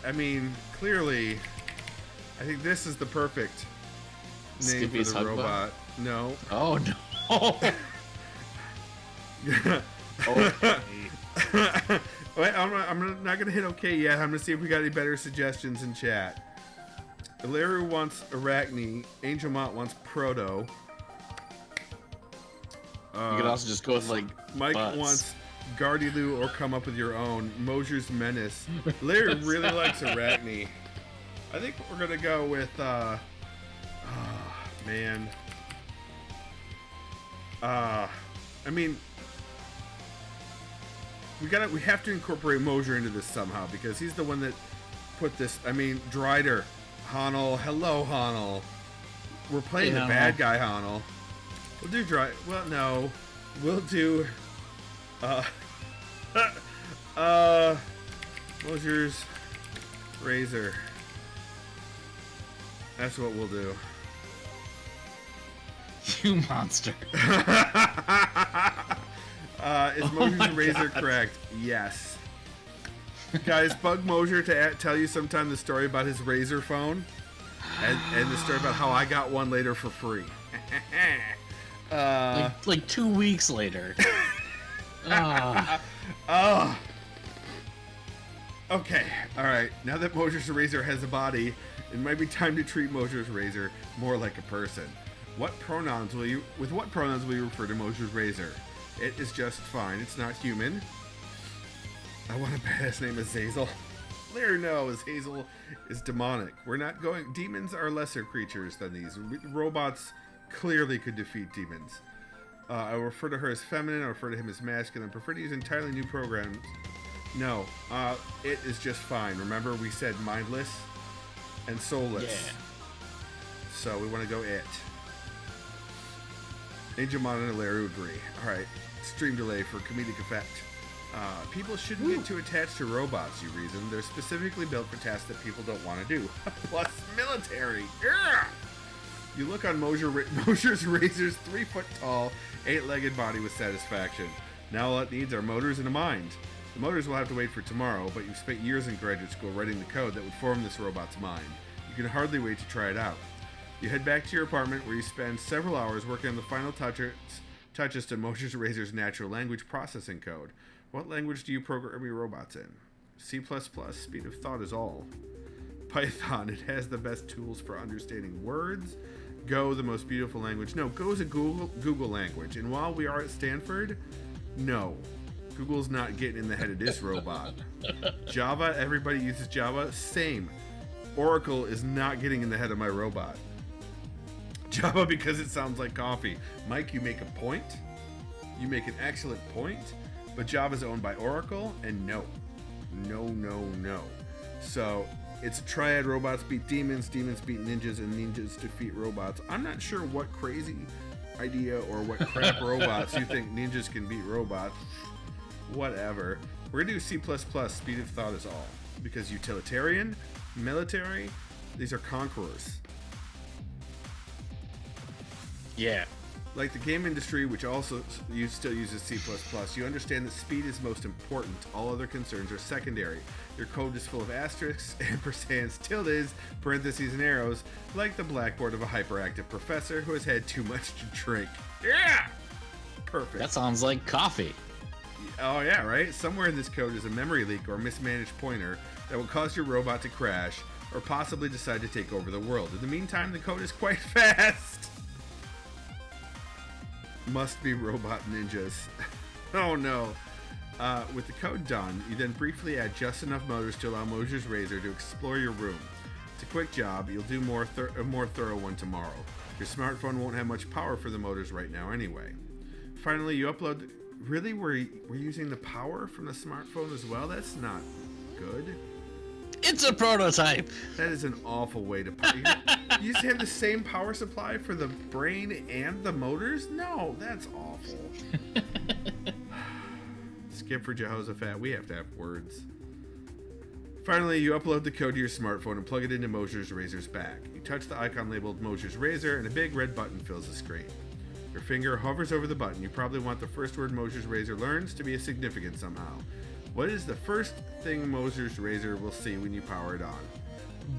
I mean, clearly, I think this is the perfect name Skippy's for the Hug Bug? robot. No. Oh no. Okay. Wait, I'm not gonna hit OK yet. I'm gonna see if we got any better suggestions in chat. Ilaru wants Arachne. Angel Mott wants Proto. You could also just go with like Mike butts. wants Gardilu or come up with your own. Mosier's Menace. Larry really likes Arachne. I think we're gonna go with man. I mean, we have to incorporate Mosier into this somehow because he's the one that put this. I mean, Drider, Honel, hello Honel. We're playing the bad guy Honel. We'll do well, no, we'll do. Mosier's razor. That's what we'll do. You monster. Is Mosier's razor correct? Yes. Guys, bug Mosier to tell you sometime the story about his razor phone, and the story about how I got one later for free. Like 2 weeks later. Okay, alright. Now that Mosier's razor has a body, it might be time to treat Mosier's razor more like a person. With what pronouns will you refer to Mosier's razor? It is just fine. It's not human. I want a badass name Azazel. Larry, no, Azazel is demonic. We're not going. Demons are lesser creatures than these. Robots clearly could defeat demons. I refer to her as feminine. I refer to him as masculine. I prefer to use entirely new programs. No, it is just fine. Remember, we said mindless and soulless. Yeah. So we want to go it. Angel Mon and Larry agree. All right, stream delay for comedic effect. People shouldn't get too attached to robots, you reason. They're specifically built for tasks that people don't want to do. Plus military. Yeah! You look on Mosier's razor's 3-foot-tall, 8-legged body with satisfaction. Now all it needs are motors and a mind. The motors will have to wait for tomorrow, but you've spent years in graduate school writing the code that would form this robot's mind. You can hardly wait to try it out. You head back to your apartment where you spend several hours working on the final touches to Mosier's razor's natural language processing code. What language do you program your robots in? C++, speed of thought is all. Python, it has the best tools for understanding words. Go, the most beautiful language. No, Go is a Google language. And while we are at Stanford, no. Google's not getting in the head of this robot. Java, everybody uses Java. Same. Oracle is not getting in the head of my robot. Java because it sounds like coffee. Mike, you make a point. You make an excellent point. But Java's owned by Oracle, and no. No. So, it's a triad. Robots beat demons, demons beat ninjas, and ninjas defeat robots. I'm not sure what crazy idea or what crap robots you think ninjas can beat robots. Whatever. We're gonna do C++, speed of thought is all. Because utilitarian, military, these are conquerors. Yeah. Like the game industry, which also still uses C++, you understand that speed is most important. All other concerns are secondary. Your code is full of asterisks, ampersands, tildes, parentheses, and arrows, like the blackboard of a hyperactive professor who has had too much to drink. Yeah! Perfect. That sounds like coffee. Oh yeah, right? Somewhere in this code is a memory leak or mismanaged pointer that will cause your robot to crash or possibly decide to take over the world. In the meantime, the code is quite fast. Must be robot ninjas. Oh no. With the code done, you then briefly add just enough motors to allow Mosier's razor to explore your room. It's a quick job. You'll do a more thorough one tomorrow. Your smartphone won't have much power for the motors right now anyway. Finally, you upload... Really? We're using the power from the smartphone as well? That's not good. It's a prototype. That is an awful way to... You just have the same power supply for the brain and the motors? No, that's awful. Skip for Jehoshaphat. We have to have words. Finally, you upload the code to your smartphone and plug it into Mosier's razor's back. You touch the icon labeled Mosier's razor and a big red button fills the screen. Your finger hovers over the button. You probably want the first word Mosier's razor learns to be significant somehow. What is the first thing Mosier's razor will see when you power it on?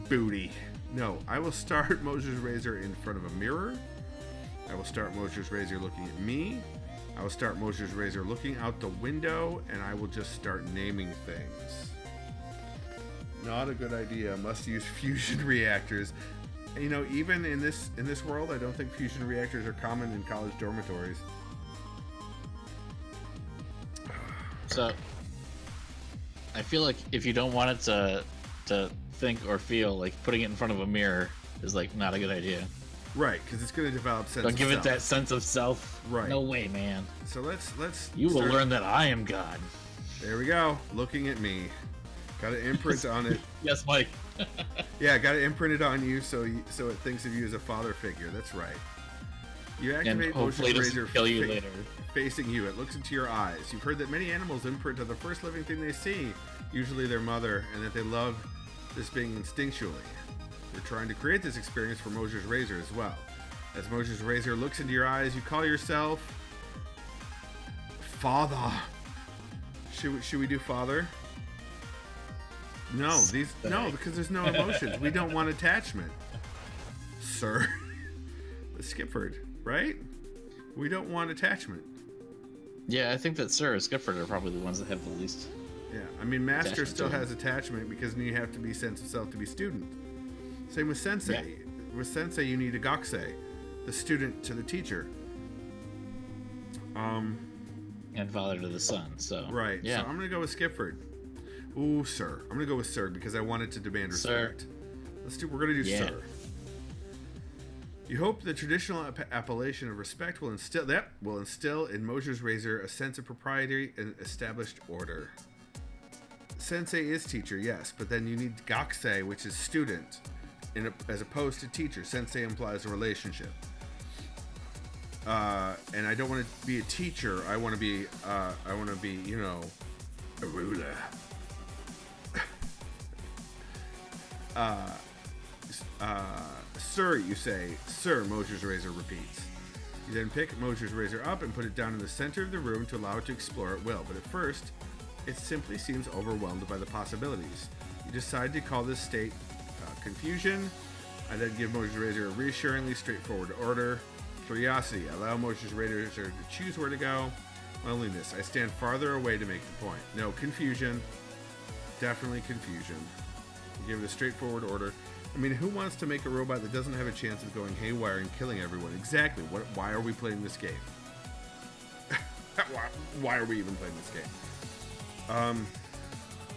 Booty. No, I will start Mosier's razor in front of a mirror. I will start Mosier's razor looking at me. I will start Mosier's razor looking out the window, and I will just start naming things. Not a good idea. Must use fusion reactors. You know, even in this world, I don't think fusion reactors are common in college dormitories. So, I feel like if you don't want it to think or feel, like putting it in front of a mirror is like not a good idea. Right, because it's going to develop sense. Don't of give self. it that sense of self. Right. No way, man. So let's. You will learn that I am God. There we go. Looking at me. Got an imprint on it. Yes, Mike. Yeah, got it imprinted on you, so it thinks of you as a father figure. That's right. You And activate hopefully it Motion's doesn't Razor kill you later. facing you. It looks into your eyes. You've heard that many animals imprint on the first living thing they see, usually their mother, and that they love this being instinctually. We're trying to create this experience for Moser's Razor as well. As Moser's Razor looks into your eyes, you call yourself Father. Should we do Father? No, because there's no emotions. We don't want attachment. Sir. Skipford, right? We don't want attachment. Yeah, I think that Sir and Skippy are probably the ones that have the least. Yeah, I mean, Master Attachment still to him. has attachment because you have to be sense of self to be student. Same with Sensei. Yeah. With Sensei, you need a Gakusei, the student to the teacher. And father to the son, so. Right. Yeah. So I'm gonna go with Skipford. Ooh, Sir. I'm gonna go with Sir because I wanted to demand Sir. respect. We're gonna do Yeah. Sir. You hope the traditional appellation of respect will instill in Moser's Razor a sense of propriety and established order. Sensei is teacher, yes, but then you need Gakusei, which is student, as opposed to teacher. Sensei implies a relationship. And I don't want to be a teacher. I want to be, you know, a ruler. Sir, you say. Sir, Moser's Razor repeats. You then pick Moser's Razor up and put it down in the center of the room to allow it to explore at will. But at first, it simply seems overwhelmed by the possibilities. You decide to call this state confusion. I then give Moser's Razor a reassuringly straightforward order. Curiosity. Allow Moser's Razor to choose where to go. Loneliness. I stand farther away to make the point. No, confusion. Definitely confusion. You give it a straightforward order. I mean, who wants to make a robot that doesn't have a chance of going haywire and killing everyone? Exactly. Why are we playing this game? Why are we even playing this game?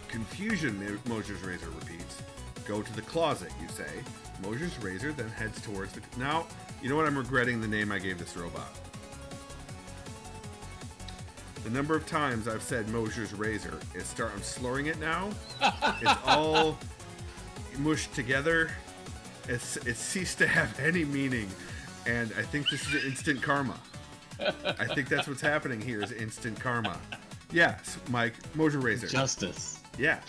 Confusion, Moser's Razor repeats. Go to the closet, you say. Moser's Razor then heads towards the... Now, you know what? I'm regretting the name I gave this robot. The number of times I've said Moser's Razor, I'm slurring it now. It's all mushed together. It ceased to have any meaning. And I think this is instant karma. I think that's what's happening here is instant karma. Yes, Mike, Moser Razor. Justice. Yeah.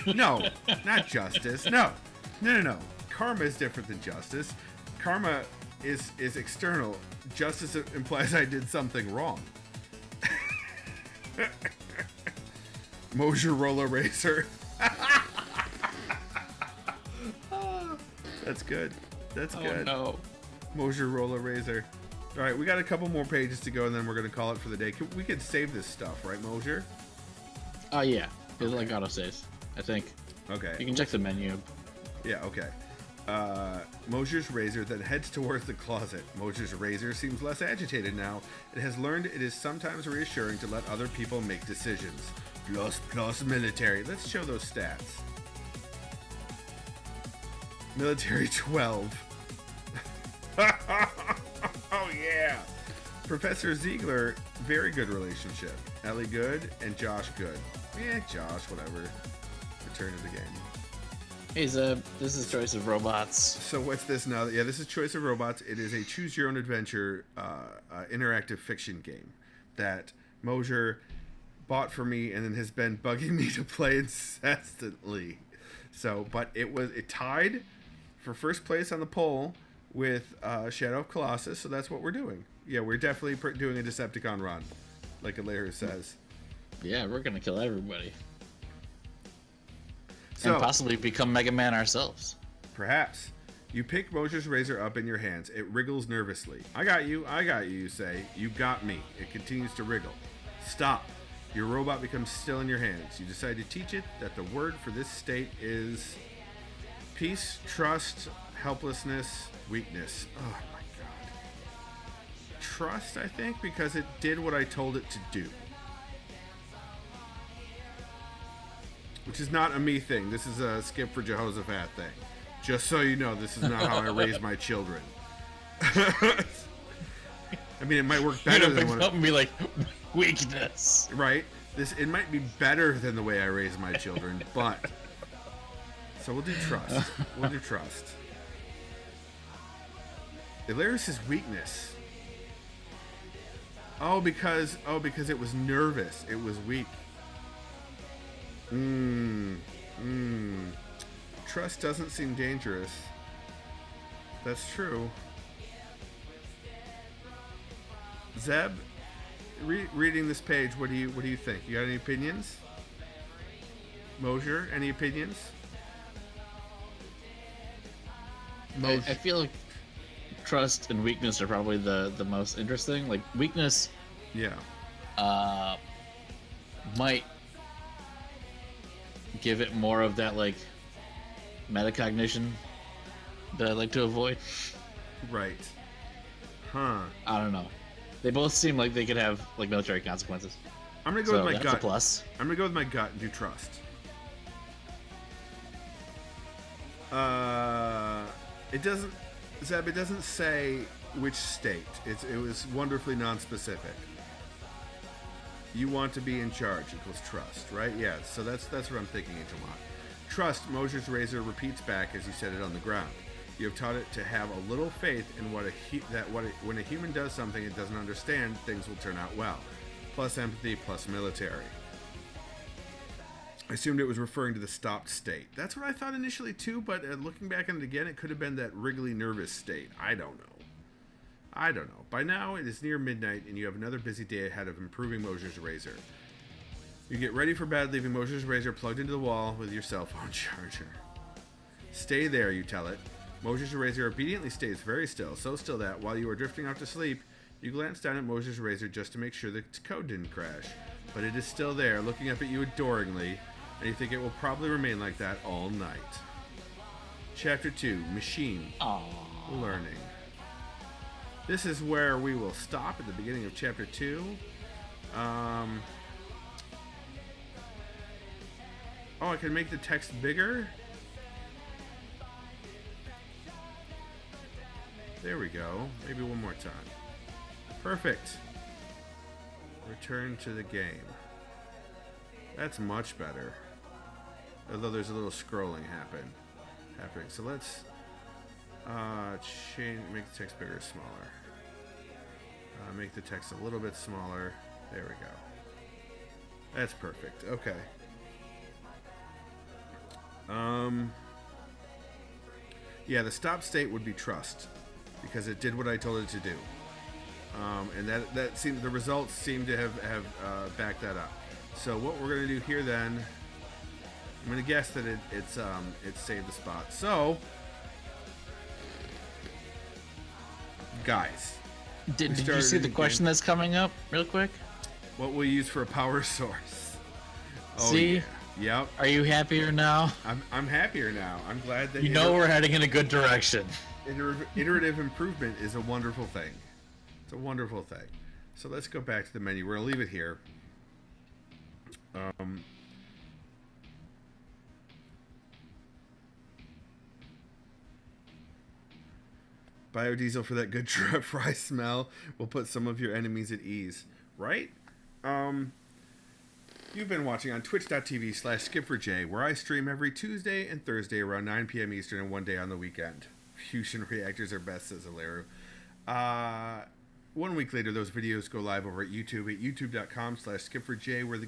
No, not justice. No. Karma is different than justice. Karma is external. Justice implies I did something wrong. Moser Roller Razor. That's good. That's good. No. Moser Roller Razor. All right, we got a couple more pages to go, and then we're gonna call it for the day. We could save this stuff, right, Moser? Oh yeah, it's like autosaves, I think. Okay. You can check the menu. Yeah. Okay. Moser's Razor then heads towards the closet. Moser's Razor seems less agitated now. It has learned it is sometimes reassuring to let other people make decisions. Plus military. Let's show those stats. Military 12. Oh yeah. Professor Ziegler, very good relationship. Ellie good and Josh good. Yeah, Josh, whatever. Return to the game. Hey Zeb, this is Choice of Robots. So what's this now? Yeah, this is Choice of Robots. It is a choose your own adventure interactive fiction game that Moser bought for me and then has been bugging me to play incessantly. So, but it tied for first place on the poll with Shadow of Colossus, so that's what we're doing. Yeah, we're definitely doing a Decepticon run, like Alair says. Yeah, we're gonna kill everybody. So, and possibly become Mega Man ourselves. Perhaps. You pick Moser's Razor up in your hands. It wriggles nervously. I got you, you say. You got me. It continues to wriggle. Stop. Your robot becomes still in your hands. You decide to teach it that the word for this state is peace, trust, helplessness, weakness. Oh my god. Trust, I think, because it did what I told it to do. Which is not a me thing. This is a Skip for Jehoshaphat thing. Just so you know, this is not how I raise my children. I mean, it might work better than what... and be like, weakness. Right? It might be better than the way I raise my children, but... So we'll do trust. We'll do trust. Ilaris' weakness. because it was nervous. It was weak. Trust doesn't seem dangerous. That's true. Zeb, reading this page, what do you think? You got any opinions? Mosier, any opinions? I feel like trust and weakness are probably the most interesting. Like weakness, Yeah. Might give it more of that like metacognition that I like to avoid. Right. Huh. I don't know. They both seem like they could have like military consequences. I'm gonna go So with my that's gut. a plus. I'm gonna go with my gut and do trust. It doesn't, Zeb. It doesn't say which state. It was wonderfully non-specific. You want to be in charge equals trust, right? Yeah. So that's what I'm thinking, Agent Locke. Trust. Mosier's razor repeats back as you set it on the ground. You have taught it to have a little faith in when a human does something it doesn't understand, things will turn out well. Plus empathy, plus military. I assumed it was referring to the stopped state. That's what I thought initially too, but looking back on it again, it could have been that wriggly nervous state. I don't know. By now, it is near midnight, and you have another busy day ahead of improving Mosier's razor. You get ready for bed, leaving Mosier's razor plugged into the wall with your cell phone charger. Stay there, you tell it. Mosier's razor obediently stays very still, so still that, while you are drifting off to sleep, you glance down at Mosier's razor just to make sure the code didn't crash. But it is still there, looking up at you adoringly, and you think it will probably remain like that all night. Chapter 2, Machine Learning. This is where we will stop at the beginning of Chapter 2. Oh, I can make the text bigger? There we go. Maybe one more time. Perfect. Return to the game. That's much better. Although there's a little scrolling happening. So let's make the text bigger or smaller. Make the text a little bit smaller. There we go. That's perfect. Okay. Yeah, the stop state would be trust, because it did what I told it to do. And that seemed, the results seem to have backed that up. So what we're gonna do here then, I'm gonna guess that it's saved the spot. So, guys, Did you see the question that's coming up real quick? what we'll use for a power source? Oh, See? yeah. Yep. Are you happier now? I'm happier now. I'm glad that You know we're heading in a good direction. Iterative improvement is a wonderful thing. It's a wonderful thing. So let's go back to the menu. We're gonna leave it here. Biodiesel for that good fry smell will put some of your enemies at ease, right? You've been watching on twitch.tv/skipforj, where I stream every Tuesday and Thursday around 9 p.m. Eastern and one day on the weekend. Fusion reactors are best, says Alaru. 1 week later, those videos go live over at YouTube at youtube.com/skipforj, where the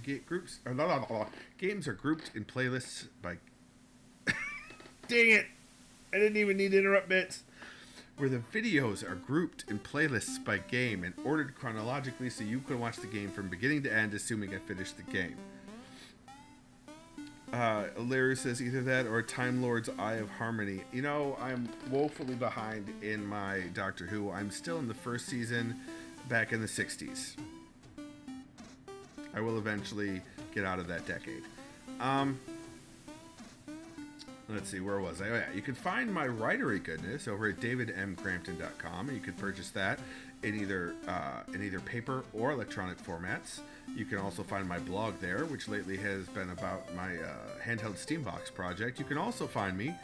games are grouped in playlists by... Dang it! I didn't even need to interrupt bits. Where the videos are grouped in playlists by game and ordered chronologically so you can watch the game from beginning to end, assuming I finished the game. Larry says either that or Time Lord's Eye of Harmony. You know, I'm woefully behind in my Doctor Who. I'm still in the first season back in the 60s. I will eventually get out of that decade. Let's see, where was I? Oh yeah, you can find my Writery goodness over at davidmcrampton.com, and you can purchase that in either paper or electronic formats. You can also find my blog there, which lately has been about my handheld Steambox project. You can also find me,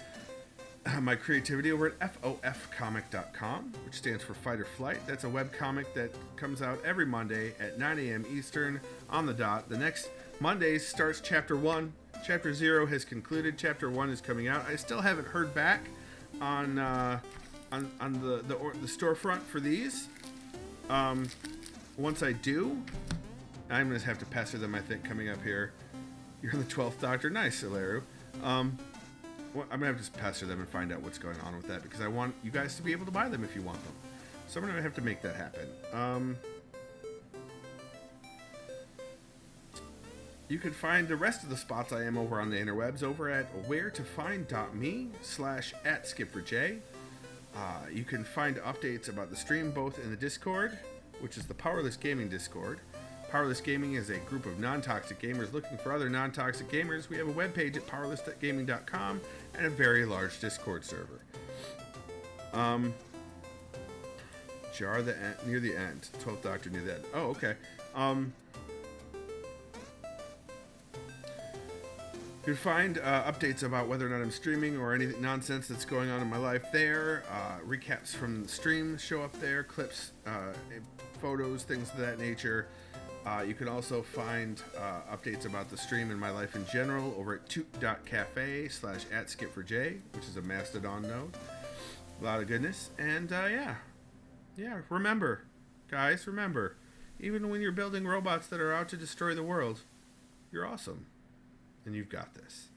my creativity over at FOFcomic.com, which stands for Fight or Flight. That's a webcomic that comes out every Monday at 9 a.m. Eastern on the dot. The next Monday starts Chapter 1. Chapter 0 has concluded. Chapter 1 is coming out. I still haven't heard back on the storefront for these. once I do, I'm going to have to pester them, I think, coming up here. You're the 12th Doctor. Nice, Ilaru. Well, I'm going to have to pester them and find out what's going on with that, because I want you guys to be able to buy them if you want them. So I'm going to have to make that happen. You can find the rest of the spots I am over on the interwebs over at wheretofind.me/@SkipForJ. You can find updates about the stream both in the Discord, which is the Powerless Gaming Discord. Powerless Gaming is a group of non-toxic gamers looking for other non-toxic gamers. We have a webpage at powerless.gaming.com and a very large Discord server. Jar near the end. 12th Doctor near the end. Oh, okay. You can find updates about whether or not I'm streaming or any nonsense that's going on in my life there. Recaps from the stream show up there. Clips, photos, things of that nature. You can also find updates about the stream and my life in general over at toot.cafe/@SkipForJ, which is a Mastodon node. A lot of goodness. And yeah, remember, guys, remember, even when you're building robots that are out to destroy the world, you're awesome. And you've got this.